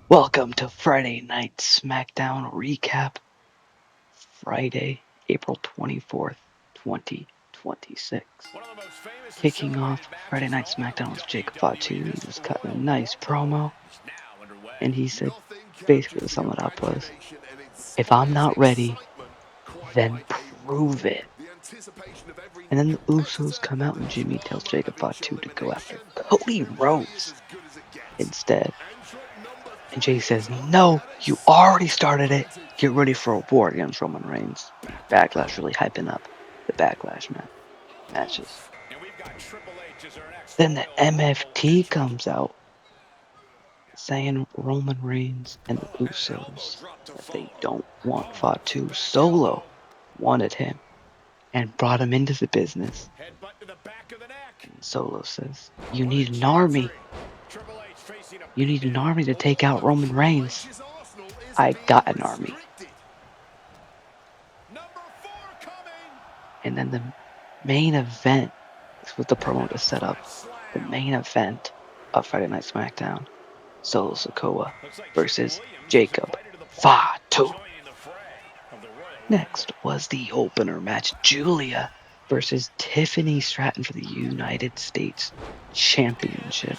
Welcome to Friday Night Smackdown Recap, Friday, April 24th, 2026. Kicking off Friday Night Smackdown was Jacob Fatu. He was cutting a nice promo, and he said, basically to sum it up was, if I'm not ready, then prove it. And then the Usos come out and Jimmy tells Jacob Fatu to go after Cody Rhodes instead. And Jay says, no, you already started it. Get ready for a war against Roman Reigns. Backlash really hyping up the Backlash matches. Then the MFT comes out saying Roman Reigns and the Usos that they don't want Fatu. Solo wanted him and brought him into the business. And Solo says, you need an army. You need an army to take out Roman Reigns. I got an army. And then the main event is what the promo to set up. The main event of Friday Night SmackDown. Solo Sikoa versus Jacob Fatu. Next was the opener match. Julia versus Tiffany Stratton for the United States Championship.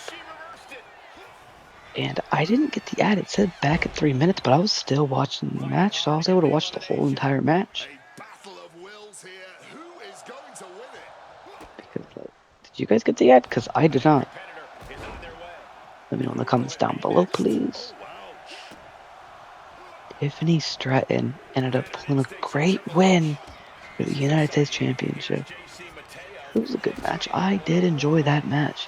And I didn't get the ad. It said back at 3 minutes, but I was still watching the match, so I was able to watch the whole entire match. Because, did you guys get the ad? Because I did not. Let me know in the comments down below, please. Tiffany Stratton ended up pulling a great win for the United States Championship. It was a good match. I did enjoy that match.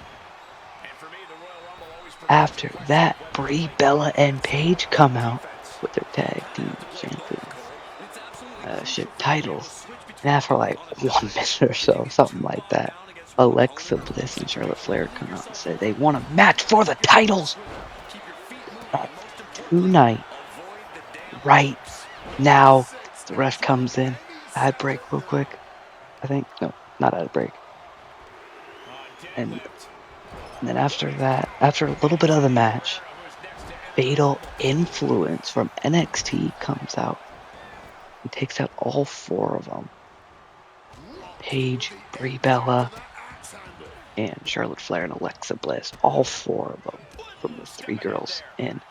After that, Brie Bella and Paige come out with their tag team championship titles. And after like 1 minute or so, something like that, Alexa Bliss and Charlotte Flair come out and say they want a match for the titles tonight, right now. The ref comes in. Ad break real quick. I think. No, not ad break. And then after that, after a little bit of the match, Fatal Influence from NXT comes out and takes out all 4 of them. Paige, Brie Bella, and Charlotte Flair and Alexa Bliss. All 4 of them from the 3 girls in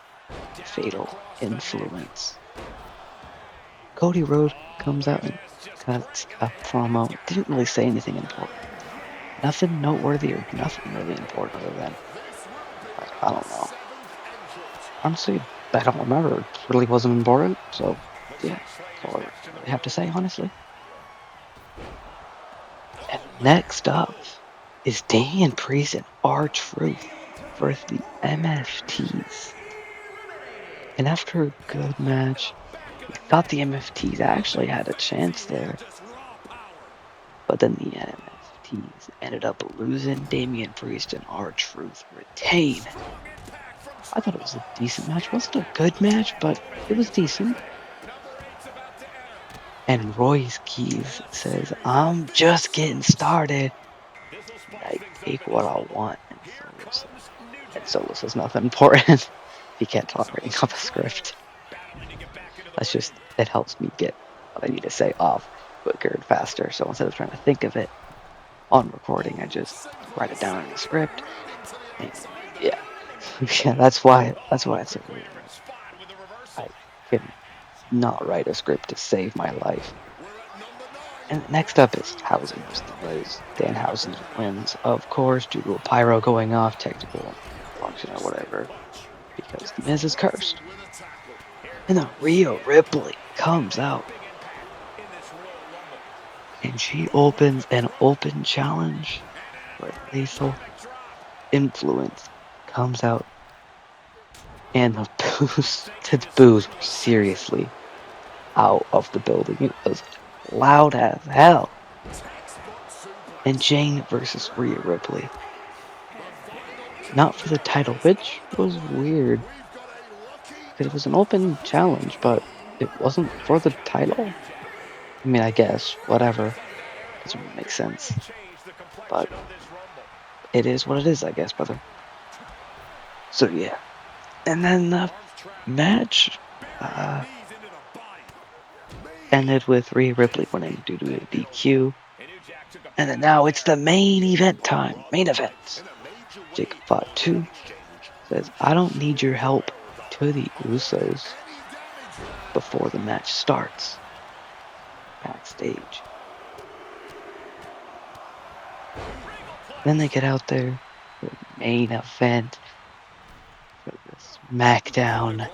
Fatal Influence. Cody Rhodes comes out and cuts a promo. Didn't really say anything important. Nothing noteworthy or nothing really important other than, I don't know. Honestly, I don't remember. It really wasn't important. So, yeah, that's all I really have to say, honestly. And next up is Damian Priest and R-Truth versus the MFTs. And after a good match, we thought the MFTs actually had a chance there. But then the MFTs ended up losing. Damian Priest and R-Truth retain. I thought it was a decent match. It wasn't a good match, but it was decent. And Royce Keys says, I'm just getting started. I take what I want. And Solo says nothing important. He can't talk reading off a script. That's just, it helps me get what I need to say off quicker and faster. So instead of trying to think of it on recording, I just write it down in the script. And yeah. Yeah, that's why it's so weird. I can not write a script to save my life. And next up is Housing versus the Miz. Danhausen wins, of course, due to a pyro going off, technical function or whatever, because the Miz is cursed. And then Rhea Ripley comes out, and she opens an open challenge where Lethal Influence comes out, and the boos were seriously out of the building. It was loud as hell. And Jane versus Rhea Ripley. Not for the title, which was weird. Because it was an open challenge, but it wasn't for the title. I mean, I guess, whatever. Doesn't really make sense. But it is what it is, I guess, brother. So yeah. And then the Match ended with Rhea Ripley winning due to a DQ. And then now it's the main event time. Main event. Jacob Fatu says, I don't need your help to the Usos before the match starts. Backstage. Then they get out there for the main event for the Smackdown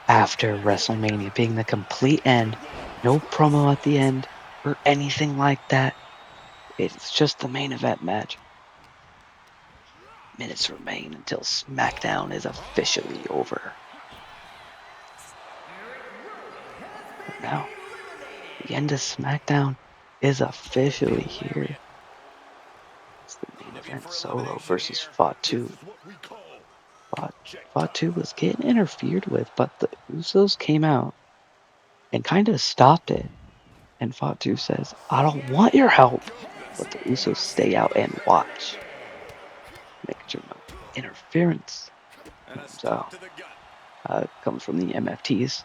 after WrestleMania being the complete end. No promo at the end or anything like that. It's just the main event match. Minutes remain until Smackdown is officially over. But now, the end of Smackdown is officially here. It's the main event, Solo versus Fatu. Fatu was getting interfered with, but the Usos came out and kind of stopped it. And Fatu says, I don't want your help. But the Usos stay out and watch. Making sure no interference comes out. Comes from the MFTs.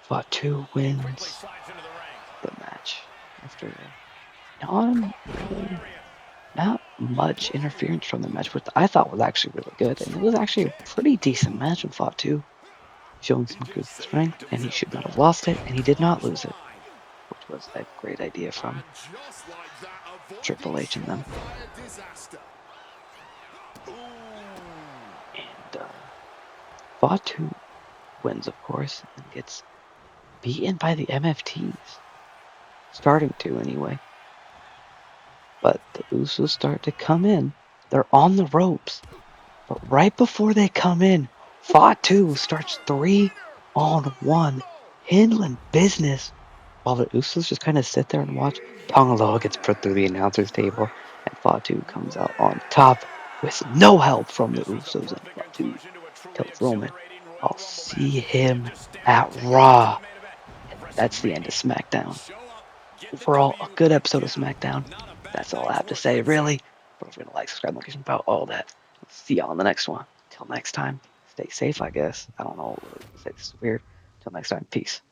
Fatu wins the match after not much interference from the match, which I thought was actually really good. And it was actually a pretty decent match with Fatu, showing some good strength, and he should not have lost it, and he did not lose it, which was a great idea from Triple H and them. And Fatu wins, of course, and gets beaten by the MFTs. Starting to, anyway. But the Usos start to come in. They're on the ropes. But right before they come in, Fatu starts 3-on-1, handling business, while the Usos just kind of sit there and watch. Tanga Loa gets put through the announcer's table, and Fatu comes out on top with no help from the Usos. And Fatu tells Roman, I'll see him at Raw. And that's the end of Smackdown. Overall, a good episode of Smackdown. That's all I have to say, really. Don't forget to like, subscribe, notification about all that. See y'all on the next one. Till next time, stay safe, I guess. I don't know. This is weird. Till next time, peace.